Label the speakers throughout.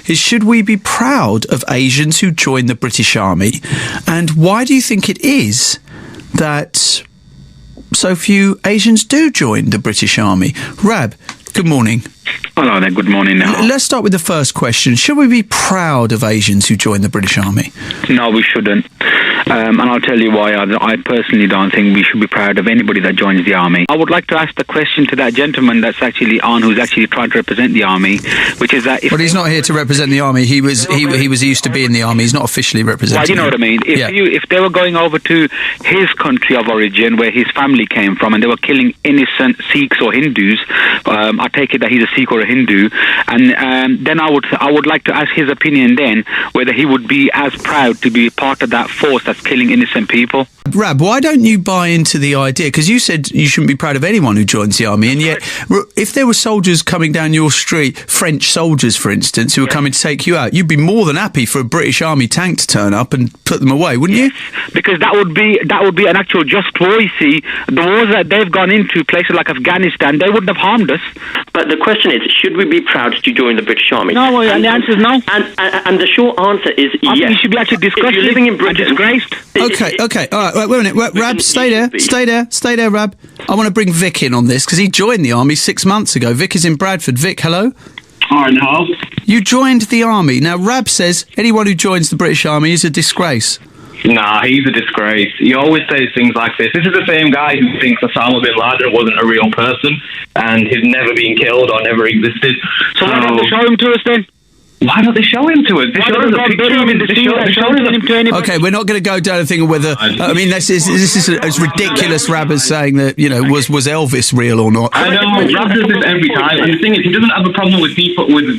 Speaker 1: is, should we be proud of Asians who join the British Army? And why do you think it is that so few Asians do join the British Army? Rab, good morning.
Speaker 2: Hello there, good morning now.
Speaker 1: Let's start with the first question. Should we be proud of Asians who join the British Army?
Speaker 2: No, we shouldn't. And I'll tell you why. I personally don't think we should be proud of anybody that joins the army. I would like to ask the question to that gentleman that's actually on, who's actually trying to represent the army, which is that if...
Speaker 1: Well, he's not here to represent the army. He used to be in the army. He's not officially representing.
Speaker 2: Well, you know what I mean. If they were going over to his country of origin, where his family came from, and they were killing innocent Sikhs or Hindus, I take it that he's a Sikh or a Hindu, and then I would like to ask his opinion then, whether he would be as proud to be part of that force that's killing innocent people.
Speaker 1: Rab, why don't you buy into the idea? Because you said you shouldn't be proud of anyone who joins the army, and yet if there were soldiers coming down your street, French soldiers, for instance, who were coming to take you out, you'd be more than happy for a British Army tank to turn up and put them away, wouldn't you?
Speaker 2: Because that would be an actual just war. You see, the wars that they've gone into, places like Afghanistan, they wouldn't have harmed us.
Speaker 3: But the question is, should we be proud to join the British Army?
Speaker 2: No, and the answer is no.
Speaker 3: And the short answer is yes.
Speaker 2: I think you should be actually disgraced.
Speaker 3: If you're living in Britain,
Speaker 2: disgraced.
Speaker 1: Okay, all right, wait a minute. Rab, stay there, Rab. I want to bring Vic in on this, because he joined the army 6 months ago. Vic is in Bradford. Vic, hello?
Speaker 4: Hi, now.
Speaker 1: You joined the army. Now, Rab says anyone who joins the British Army is a disgrace.
Speaker 4: Nah, he's a disgrace. He always says things like this. This is the same guy who thinks Osama bin Laden wasn't a real person and he's never been killed or never existed.
Speaker 2: So why don't they show him to us then?
Speaker 4: Why don't they show him to us? They show us a picture of him.
Speaker 1: Okay, we're not going to go down a thing of whether... I mean, this is as ridiculous, Rab, as saying that, was Elvis real or not.
Speaker 4: I know, Rab does this every time. And the thing is, he doesn't have a problem with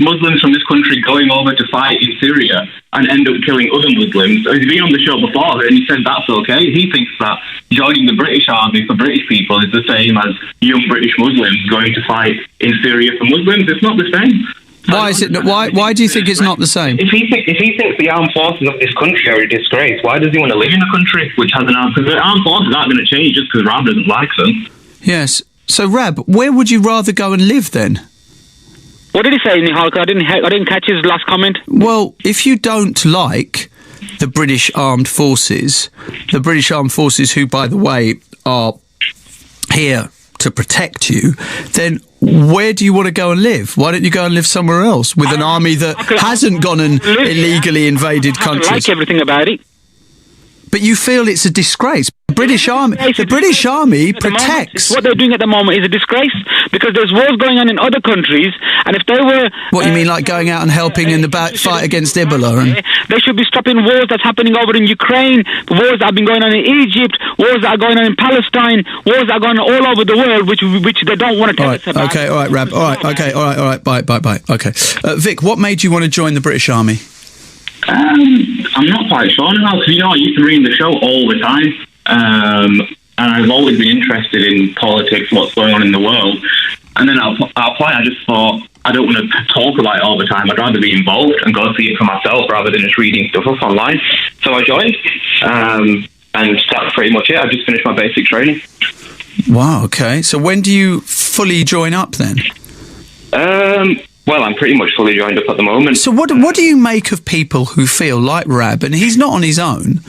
Speaker 4: Muslims from this country going over to fight in Syria and end up killing other Muslims. He's been on the show before and he said that's okay. He thinks that joining the British Army for British people is the same as young British Muslims going to fight in Syria for Muslims. It's not the same.
Speaker 1: Why is it? Why do you think it's not the same?
Speaker 4: If he thinks the armed forces of this country are a disgrace, why does he want to live in a country which has an armed? Because the armed forces aren't going to change just because Rab doesn't like them.
Speaker 1: Yes. So, Rab, where would you rather go and live then?
Speaker 2: What did he say, Nihal? I didn't catch his last comment.
Speaker 1: Well, if you don't like the British Armed Forces, who, by the way, are here to protect you, then where do you want to go and live? Why don't you go and live somewhere else with an army that hasn't gone and illegally invaded countries?
Speaker 2: I like everything about it.
Speaker 1: But you feel it's a disgrace. The British Army protects.
Speaker 2: What they're doing at the moment is a disgrace because there's wars going on in other countries, and if they were...
Speaker 1: What, you mean like going out and helping in the fight against Ebola? And
Speaker 2: they should be stopping wars that's happening over in Ukraine, wars that have been going on in Egypt, wars that are going on in Palestine, wars that are going on all over the world, which they don't want to tell us about.
Speaker 1: Okay, all right, Rab. All right, bye. Okay. Vic, what made you want to join the British Army?
Speaker 4: I'm not quite sure now, because I used to read the show all the time, and I've always been interested in politics, what's going on in the world, and then I just thought, I don't want to talk about it all the time, I'd rather be involved and go see it for myself rather than just reading stuff up online. So I joined, and that's pretty much it. I just finished my basic training.
Speaker 1: Wow, okay. So when do you fully join up then?
Speaker 4: Well, I'm pretty much fully joined up at the moment.
Speaker 1: So what do you make of people who feel like Rab, and he's not on his own,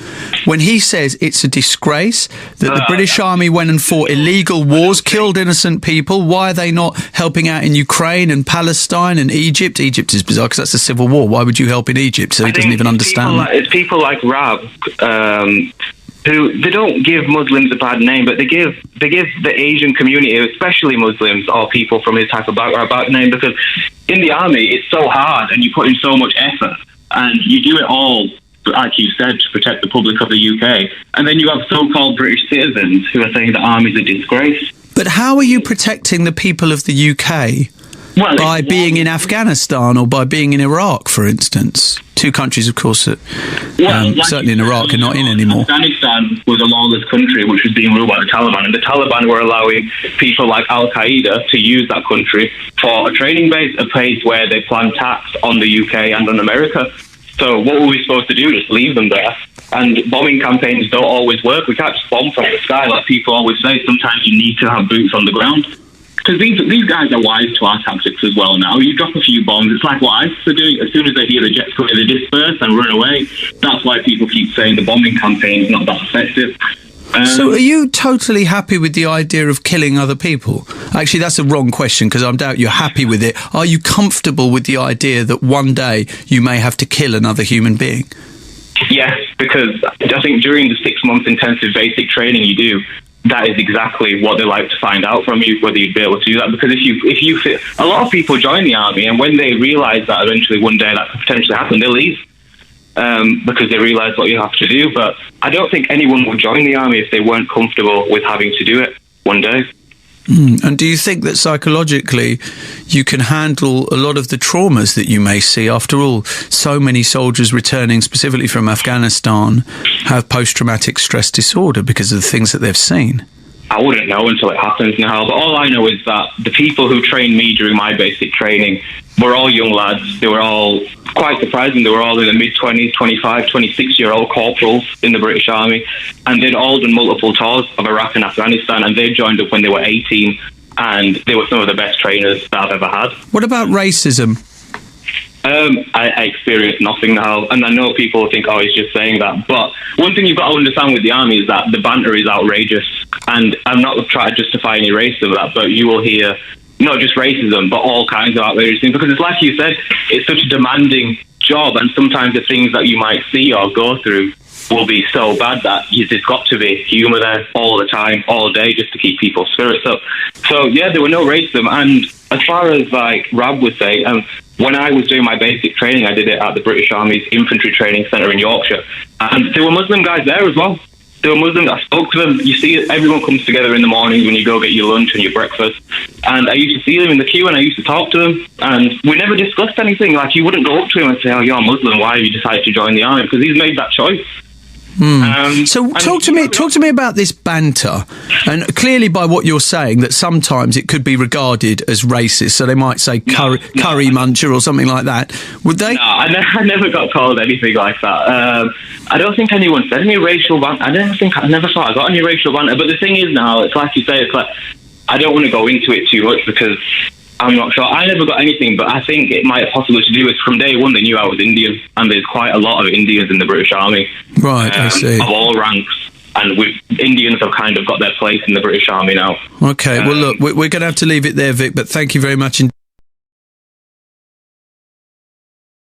Speaker 1: when he says it's a disgrace that the British Army went and fought illegal wars, killed innocent people? Why are they not helping out in Ukraine and Palestine and Egypt? Egypt is bizarre because that's a civil war. Why would you help in Egypt? So he doesn't even understand that.
Speaker 4: It's people like Rab who they don't give Muslims a bad name, but they give the Asian community, especially Muslims or people from his type of background, a bad name, because in the army it's so hard and you put in so much effort and you do it all, like you said, to protect the public of the UK, and then you have so-called British citizens who are saying the army's a disgrace.
Speaker 1: But how are you protecting the people of the UK? Well, by being in Afghanistan or by being in Iraq, for instance? Two countries, of course, that certainly in Iraq are not in anymore.
Speaker 4: Afghanistan was a lawless country which was being ruled by the Taliban, and the Taliban were allowing people like Al-Qaeda to use that country for a training base, a place where they plan attacks on the UK and on America. So what were we supposed to do? Just leave them there? And bombing campaigns don't always work. We can't just bomb from the sky like people always say. Sometimes you need to have boots on the ground because these guys are wise to our tactics as well now. You drop a few bombs, it's like what ISIS are doing. As soon as they hear the jets coming, they disperse and run away. That's why people keep saying the bombing campaign is not that effective.
Speaker 1: So are you totally happy with the idea of killing other people? Actually, that's a wrong question, because I doubt you're happy with it. Are you comfortable with the idea that one day you may have to kill another human being?
Speaker 4: Yes, because I think during the 6 month intensive basic training you do, that is exactly what they like to find out from you, whether you'd be able to do that. Because if you fit, a lot of people join the army, and when they realise that eventually one day that could potentially happen, they leave. Because they realise what you have to do. But I don't think anyone would join the army if they weren't comfortable with having to do it one day.
Speaker 1: And do you think that psychologically you can handle a lot of the traumas that you may see? After all, so many soldiers returning specifically from Afghanistan have post-traumatic stress disorder because of the things that they've seen.
Speaker 4: I wouldn't know until it happens now, but all I know is that the people who trained me during my basic training were all young lads. They were all, quite surprising, they were all in the mid-20s, 25, 26-year-old corporals in the British Army, and they'd all done multiple tours of Iraq and Afghanistan, and they joined up when they were 18, and they were some of the best trainers that I've ever had.
Speaker 1: What about racism?
Speaker 4: I experienced nothing now, and I know people think, oh, he's just saying that, but one thing you've got to understand with the army is that the banter is outrageous, and I'm not trying to justify any racism of that, but you will hear not just racism, but all kinds of outrageous things, because it's like you said, it's such a demanding job, and sometimes the things that you might see or go through will be so bad that there's got to be humour there all the time, all day, just to keep people's spirits up. So yeah, there were no racism, and as far as like Rab was saying, when I was doing my basic training, I did it at the British Army's Infantry Training Centre in Yorkshire, and there were Muslim guys there as well. There were Muslims. I spoke to them. You see, everyone comes together in the mornings when you go get your lunch and your breakfast. And I used to see them in the queue, and I used to talk to them. And we never discussed anything. Like, you wouldn't go up to him and say, "Oh, you're Muslim. Why have you decided to join the army?" Because he's made that choice.
Speaker 1: So talk to me about this banter, and clearly by what you're saying that sometimes it could be regarded as racist, so they might say curry muncher or something like that. Would they?
Speaker 4: No, I never got called anything like that. I don't think anyone said any racial banter. I never thought I got any racial banter. But the thing is now, it's like you say, it's like I don't want to go into it too much because I'm not sure. I never got anything, but I think it might have possibly to do with from day one they knew I was Indian, and there's quite a lot of Indians in the British Army.
Speaker 1: Right, I see.
Speaker 4: Of all ranks. And Indians have kind of got their place in the British Army now.
Speaker 1: Okay, well look, we're going to have to leave it there, Vic, but thank you very much indeed.